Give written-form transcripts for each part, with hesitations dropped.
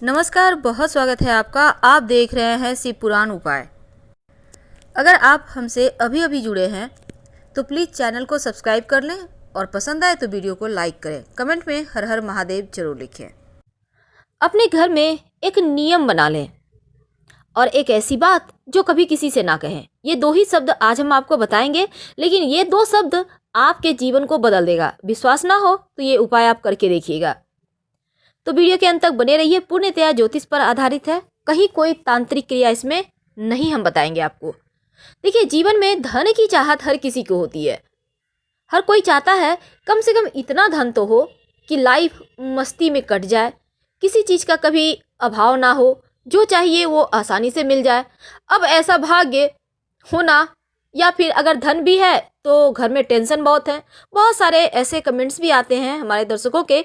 नमस्कार, बहुत स्वागत है आपका। आप देख रहे हैं शिव पुराण उपाय। अगर आप हमसे अभी अभी जुड़े हैं तो प्लीज़ चैनल को सब्सक्राइब कर लें और पसंद आए तो वीडियो को लाइक करें। कमेंट में हर हर महादेव जरूर लिखें। अपने घर में एक नियम बना लें और एक ऐसी बात जो कभी किसी से ना कहें। ये दो ही शब्द आज हम आपको बताएंगे, लेकिन ये दो शब्द आपके जीवन को बदल देगा। विश्वास ना हो तो ये उपाय आप करके देखिएगा। तो वीडियो के अंत तक बने रहिए। पूर्णतया ज्योतिष पर आधारित है, कहीं कोई तांत्रिक क्रिया इसमें नहीं हम बताएंगे आपको। देखिए, जीवन में धन की चाहत हर किसी को होती है। हर कोई चाहता है कम से कम इतना धन तो हो कि लाइफ मस्ती में कट जाए, किसी चीज़ का कभी अभाव ना हो, जो चाहिए वो आसानी से मिल जाए। अब ऐसा भाग्य होना, या फिर अगर धन भी है तो घर में टेंशन बहुत है। बहुत सारे ऐसे कमेंट्स भी आते हैं हमारे दर्शकों के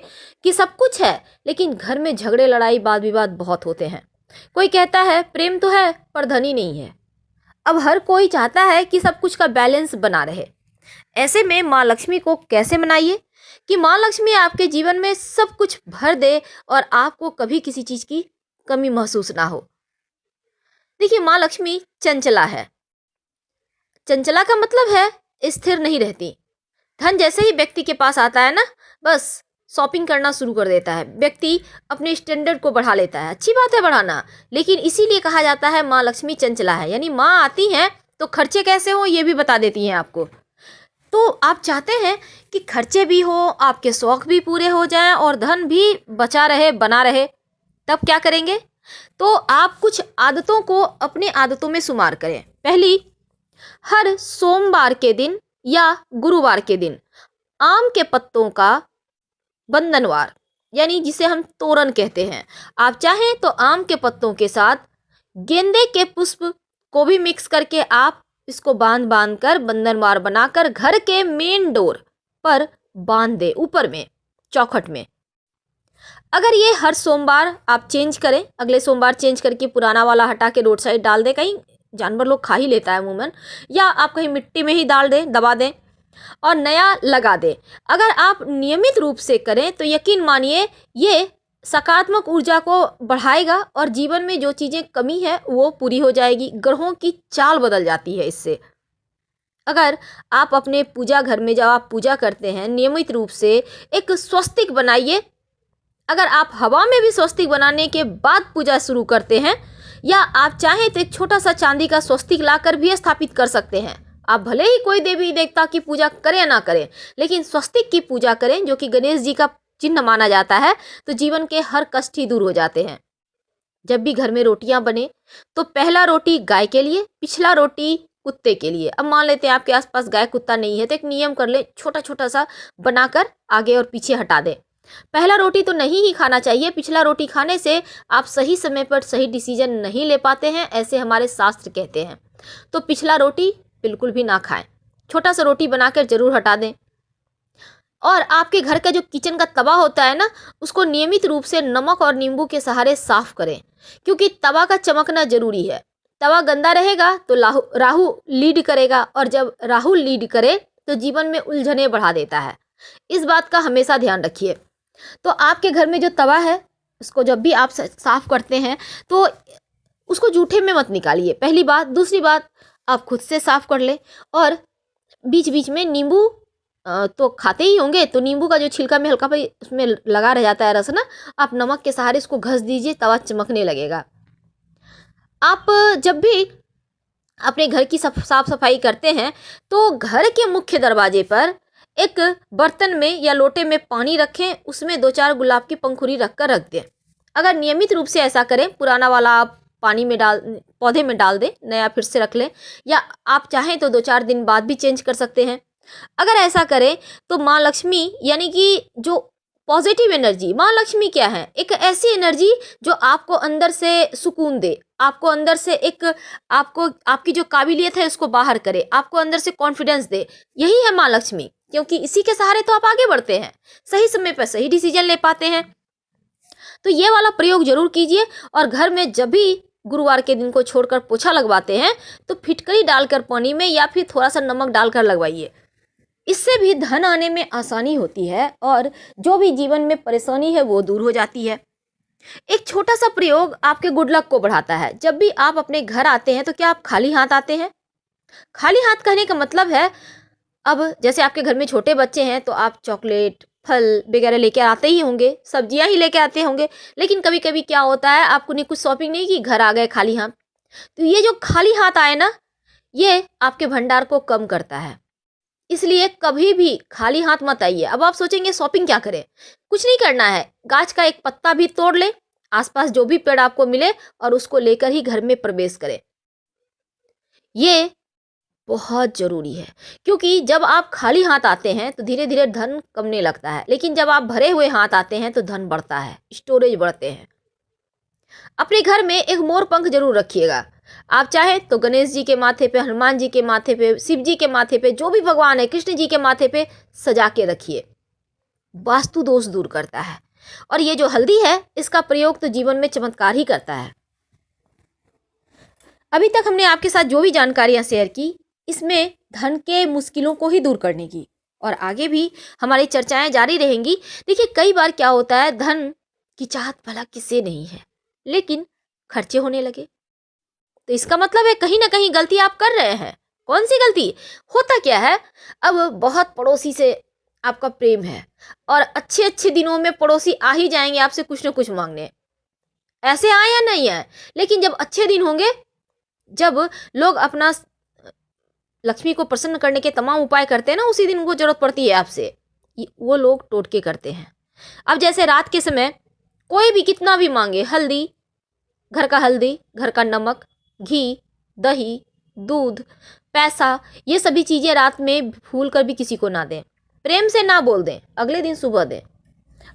कि सब कुछ है लेकिन घर में झगड़े लड़ाई वाद विवाद बहुत होते हैं। कोई कहता है प्रेम तो है पर धन ही नहीं है। अब हर कोई चाहता है कि सब कुछ का बैलेंस बना रहे। ऐसे में माँ लक्ष्मी को कैसे मनाइए कि माँ लक्ष्मी आपके जीवन में सब कुछ भर दे और आपको कभी किसी चीज़ की कमी महसूस ना हो। देखिए, माँ लक्ष्मी चंचला है। चंचला का मतलब है स्थिर नहीं रहती। धन जैसे ही व्यक्ति के पास आता है ना, बस शॉपिंग करना शुरू कर देता है। व्यक्ति अपने स्टैंडर्ड को बढ़ा लेता है। अच्छी बात है बढ़ाना, लेकिन इसीलिए कहा जाता है माँ लक्ष्मी चंचला है। यानी माँ आती हैं तो खर्चे कैसे हो ये भी बता देती हैं आपको। तो आप चाहते हैं कि खर्चे भी हो, आपके शौक भी पूरे हो जाएं और धन भी बचा रहे, बना रहे। तब क्या करेंगे? तो आप कुछ आदतों को अपने आदतों में शुमार करें। पहली, हर सोमवार के दिन या गुरुवार के दिन आम के पत्तों का बंधनवार, यानी जिसे हम तोरण कहते हैं, आप चाहें तो आम के पत्तों के साथ गेंदे के पुष्प को भी मिक्स करके आप इसको बांध बांध कर बंधनवार बनाकर घर के मेन डोर पर बांध दे, ऊपर में चौखट में। अगर ये हर सोमवार आप चेंज करें, अगले सोमवार चेंज करके पुराना वाला हटा के रोड साइड डाल दें, कहीं जानवर लोग खा ही लेता है अमूमन, या आप कहीं मिट्टी में ही डाल दें, दबा दें और नया लगा दें। अगर आप नियमित रूप से करें तो यकीन मानिए ये सकारात्मक ऊर्जा को बढ़ाएगा और जीवन में जो चीज़ें कमी है वो पूरी हो जाएगी। ग्रहों की चाल बदल जाती है इससे। अगर आप अपने पूजा घर में जब आप पूजा करते हैं नियमित रूप से एक स्वस्तिक बनाइए। अगर आप हवा में भी स्वस्तिक बनाने के बाद पूजा शुरू करते हैं, या आप चाहें तो एक छोटा सा चांदी का स्वस्तिक लाकर भी स्थापित कर सकते हैं। आप भले ही कोई देवी देवता की पूजा करें या ना करें, लेकिन स्वस्तिक की पूजा करें जो कि गणेश जी का चिन्ह माना जाता है, तो जीवन के हर कष्ट ही दूर हो जाते हैं। जब भी घर में रोटियां बने तो पहला रोटी गाय के लिए, पिछला रोटी कुत्ते के लिए। अब मान लेते हैं आपके आसपास गाय कुत्ता नहीं है तो एक नियम कर ले, छोटा छोटा सा बनाकर आगे और पीछे हटा दें। पहला रोटी तो नहीं ही खाना चाहिए। पिछला रोटी खाने से आप सही समय पर सही डिसीजन नहीं ले पाते हैं, ऐसे हमारे शास्त्र कहते हैं। तो पिछला रोटी बिल्कुल भी ना खाएं। छोटा सा रोटी बनाकर जरूर हटा दें। और आपके घर का जो किचन का तवा होता है ना, उसको नियमित रूप से नमक और नींबू के सहारे साफ करें, क्योंकि तवा का चमकना जरूरी है। तवा गंदा रहेगा तो राहु लीड करेगा, और जब राहु लीड करे तो जीवन में उलझने बढ़ा देता है। इस बात का हमेशा ध्यान रखिए। तो आपके घर में जो तवा है उसको जब भी आप साफ करते हैं तो उसको जूठे में मत निकालिए, पहली बात। दूसरी बात, आप खुद से साफ कर लें। और बीच बीच में नींबू तो खाते ही होंगे, तो नींबू का जो छिलका में हल्का भाई उसमें लगा रह जाता है रस ना, आप नमक के सहारे इसको घस दीजिए, तवा चमकने लगेगा। आप जब भी अपने घर की साफ सफाई करते हैं तो घर के मुख्य दरवाजे पर एक बर्तन में या लोटे में पानी रखें, उसमें 2-4 गुलाब की पंखुड़ी रखकर रख दें। अगर नियमित रूप से ऐसा करें, पुराना वाला आप पानी में पौधे में डाल दें, नया फिर से रख लें, या आप चाहें तो 2-4 दिन बाद भी चेंज कर सकते हैं। अगर ऐसा करें तो माँ लक्ष्मी, यानी कि जो पॉजिटिव एनर्जी, माँ लक्ष्मी क्या है? एक ऐसी एनर्जी जो आपको अंदर से सुकून दे, आपको अंदर से एक, आपको आपकी जो काबिलियत है उसको बाहर करे, आपको अंदर से कॉन्फिडेंस दे। यही है माँ लक्ष्मी, क्योंकि इसी के सहारे तो आप आगे बढ़ते हैं, सही समय पर सही डिसीजन ले पाते हैं। तो ये वाला प्रयोग जरूर कीजिए। और घर में जब भी गुरुवार के दिन को छोड़कर पोछा लगवाते हैं तो फिटकरी डालकर पानी में या फिर थोड़ा सा नमक डालकर लगवाइए। इससे भी धन आने में आसानी होती है और जो भी जीवन में परेशानी है वो दूर हो जाती है। एक छोटा सा प्रयोग आपके गुड लक को बढ़ाता है। जब भी आप अपने घर आते हैं तो क्या आप खाली हाथ आते हैं? खाली हाथ कहने का मतलब है, अब जैसे आपके घर में छोटे बच्चे हैं तो आप चॉकलेट, फल वगैरह लेके आते ही होंगे, सब्जियां ही लेके आते होंगे। लेकिन कभी कभी क्या होता है, आपको ने कुछ शॉपिंग नहीं की, घर आ गए खाली हाथ। तो ये जो खाली हाथ आए ना, ये आपके भंडार को कम करता है। इसलिए कभी भी खाली हाथ मत आइए। अब आप सोचेंगे शॉपिंग क्या करें? कुछ नहीं करना है, गाछ का एक पत्ता भी तोड़ ले, आसपास जो भी पेड़ आपको मिले और उसको लेकर ही घर में प्रवेश करें। ये बहुत जरूरी है, क्योंकि जब आप खाली हाथ आते हैं तो धीरे धीरे धन कमने लगता है, लेकिन जब आप भरे हुए हाथ आते हैं तो धन बढ़ता है, स्टोरेज बढ़ते हैं। अपने घर में एक मोर पंख जरूर रखिएगा। आप चाहे तो गणेश जी के माथे पे, हनुमान जी के माथे पे, शिव जी के माथे पे, जो भी भगवान है, कृष्ण जी के माथे पे सजा के रखिए। वास्तु दोष दूर करता है। और ये जो हल्दी है, इसका प्रयोग तो जीवन में चमत्कार ही करता है। अभी तक हमने आपके साथ जो भी जानकारियां शेयर की, इसमें धन के मुश्किलों को ही दूर करने की, और आगे भी हमारी चर्चाएं जारी रहेंगी। देखिए, कई बार क्या होता है, धन की चाहत भला किसे नहीं है, लेकिन खर्चे होने लगे तो इसका मतलब है कहीं ना कहीं गलती आप कर रहे हैं। कौन सी गलती? होता क्या है, अब बहुत पड़ोसी से आपका प्रेम है और अच्छे अच्छे दिनों में पड़ोसी आ ही जाएंगे आपसे कुछ ना कुछ मांगने, ऐसे आए या नहीं आए, लेकिन जब अच्छे दिन होंगे, जब लोग अपना लक्ष्मी को प्रसन्न करने के तमाम उपाय करते हैं ना, उसी दिन उनको जरूरत पड़ती है आपसे, वो लोग टोटके करते हैं। अब जैसे रात के समय कोई भी कितना भी मांगे, हल्दी, घर का हल्दी, घर का नमक, घी, दही, दूध, पैसा, ये सभी चीजें रात में भूल कर भी किसी को ना दें, प्रेम से ना बोल दें, अगले दिन सुबह दें।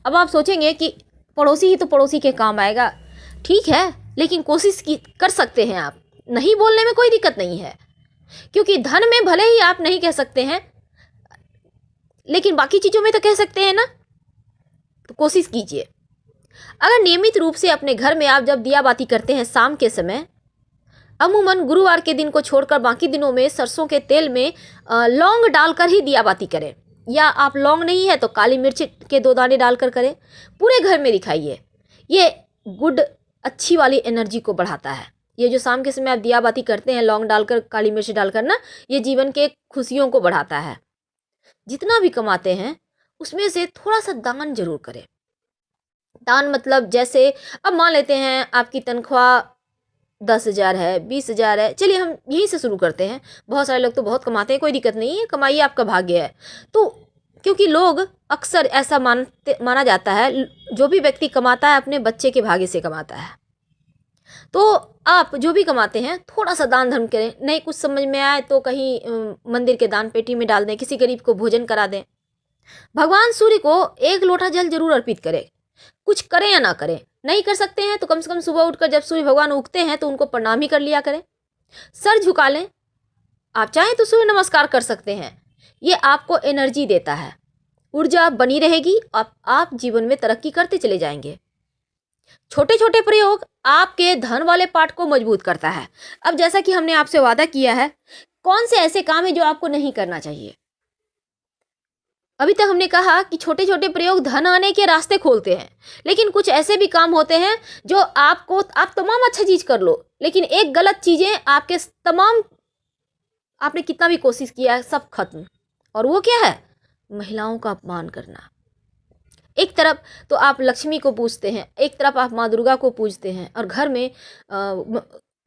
अब आप सोचेंगे कि पड़ोसी ही तो पड़ोसी के काम आएगा, ठीक है, लेकिन कोशिश की कर सकते हैं आप, नहीं बोलने में कोई दिक्कत नहीं है, क्योंकि धन में भले ही आप नहीं कह सकते हैं, लेकिन बाकी चीजों में तो कह सकते हैं ना। तो कोशिश कीजिए। अगर नियमित रूप से अपने घर में आप जब दिया बाती करते हैं शाम के समय, अमूमन गुरुवार के दिन को छोड़कर बाकी दिनों में सरसों के तेल में लौंग डालकर ही दिया बाती करें, या आप लौंग नहीं है तो काली मिर्च के 2 दाने डालकर करें। पूरे घर में दिखाइए। ये गुड, अच्छी वाली एनर्जी को बढ़ाता है। ये जो शाम के समय आप दिया बाती करते हैं लौंग डालकर, काली मिर्च डालकर ना, ये जीवन के खुशियों को बढ़ाता है। जितना भी कमाते हैं उसमें से थोड़ा सा दान जरूर करें। दान मतलब जैसे, अब मान लेते हैं आपकी तनख्वाह 10,000 है, 20,000 है, चलिए हम यहीं से शुरू करते हैं। बहुत सारे लोग तो बहुत कमाते हैं, कोई दिक्कत नहीं है, कमाइए, आपका भाग्य है। तो क्योंकि लोग अक्सर ऐसा माना जाता है, जो भी व्यक्ति कमाता है अपने बच्चे के भाग्य से कमाता है। तो आप जो भी कमाते हैं थोड़ा सा दान धर्म करें। नहीं कुछ समझ में आए तो कहीं मंदिर के दान पेटी में डाल दें, किसी गरीब को भोजन करा दें। भगवान सूर्य को 1 लोटा जल जरूर अर्पित करें, कुछ करें या ना करें। नहीं कर सकते हैं तो कम से कम सुबह उठकर जब सूर्य भगवान उगते हैं तो उनको प्रणाम ही कर लिया करें, सर झुका लें। आप चाहें तो सूर्य नमस्कार कर सकते हैं। ये आपको एनर्जी देता है, ऊर्जा बनी रहेगी, आप जीवन में तरक्की करते चले जाएंगे। छोटे छोटे प्रयोग आपके धन वाले पार्ट को मजबूत करता है। अब जैसा कि हमने आपसे वादा किया है, कौन से ऐसे काम है जो आपको नहीं करना चाहिए। अभी तक हमने कहा कि छोटे छोटे प्रयोग धन आने के रास्ते खोलते हैं, लेकिन कुछ ऐसे भी काम होते हैं जो आप तमाम अच्छा चीज कर लो, लेकिन एक गलत चीजें आपके तमाम, आपने कितना भी कोशिश किया है, सब खत्म। और वो क्या है? महिलाओं का अपमान करना। एक तरफ तो आप लक्ष्मी को पूजते हैं, एक तरफ आप माँ दुर्गा को पूजते हैं, और घर में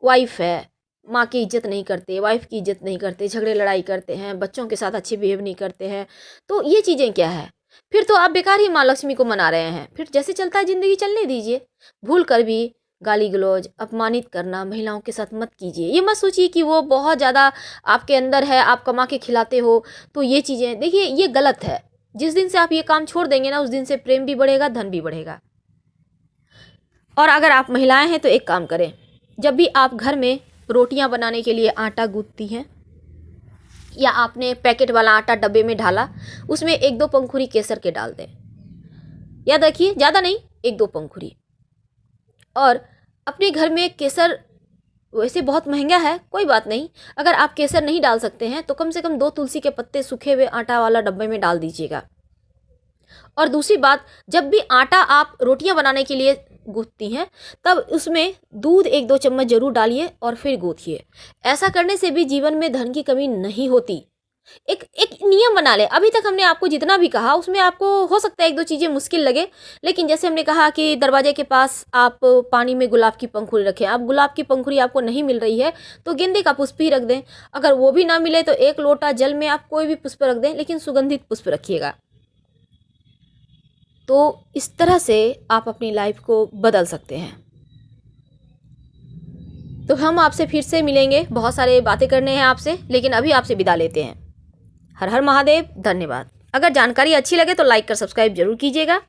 वाइफ है, माँ की इज्जत नहीं करते, वाइफ की इज्जत नहीं करते, झगड़े लड़ाई करते हैं, बच्चों के साथ अच्छे बिहेव नहीं करते हैं। तो ये चीज़ें क्या है? फिर तो आप बेकार ही माँ लक्ष्मी को मना रहे हैं। फिर जैसे चलता है ज़िंदगी चलने दीजिए। भूल कर भी गाली गलौज, अपमानित करना महिलाओं के साथ मत कीजिए। ये मत सोचिए कि वो बहुत ज़्यादा आपके अंदर है, आप कमा के खिलाते हो, तो ये चीज़ें देखिए, ये गलत है। जिस दिन से आप ये काम छोड़ देंगे ना, उस दिन से प्रेम भी बढ़ेगा, धन भी बढ़ेगा। और अगर आप महिलाएं हैं तो एक काम करें, जब भी आप घर में रोटियां बनाने के लिए आटा गूंथती हैं, या आपने पैकेट वाला आटा डब्बे में डाला, उसमें 1-2 पंखुड़ी केसर के डाल दें। याद रखिए, ज़्यादा नहीं, 1-2 पंखुड़ी। और अपने घर में केसर वैसे बहुत महंगा है, कोई बात नहीं, अगर आप केसर नहीं डाल सकते हैं तो कम से कम 2 तुलसी के पत्ते सूखे हुए आटा वाला डब्बे में डाल दीजिएगा। और दूसरी बात, जब भी आटा आप रोटियां बनाने के लिए गूंथती हैं तब उसमें दूध 1-2 चम्मच जरूर डालिए और फिर गूंथिए। ऐसा करने से भी जीवन में धन की कमी नहीं होती। एक एक नियम बना ले। अभी तक हमने आपको जितना भी कहा उसमें आपको हो सकता है 1-2 चीज़ें मुश्किल लगे, लेकिन जैसे हमने कहा कि दरवाजे के पास आप पानी में गुलाब की पंखुड़ी रखें। अब गुलाब की पंखुड़ी आपको नहीं मिल रही है तो गेंदे का पुष्प ही रख दें। अगर वो भी ना मिले तो 1 लोटा जल में आप कोई भी पुष्प रख दें, लेकिन सुगंधित पुष्प रखिएगा। तो इस तरह से आप अपनी लाइफ को बदल सकते हैं। तो हम आपसे फिर से मिलेंगे, बहुत सारे बातें करने हैं आपसे, लेकिन अभी आपसे विदा लेते हैं। हर हर महादेव, धन्यवाद। अगर जानकारी अच्छी लगे तो लाइक कर सब्सक्राइब जरूर कीजिएगा।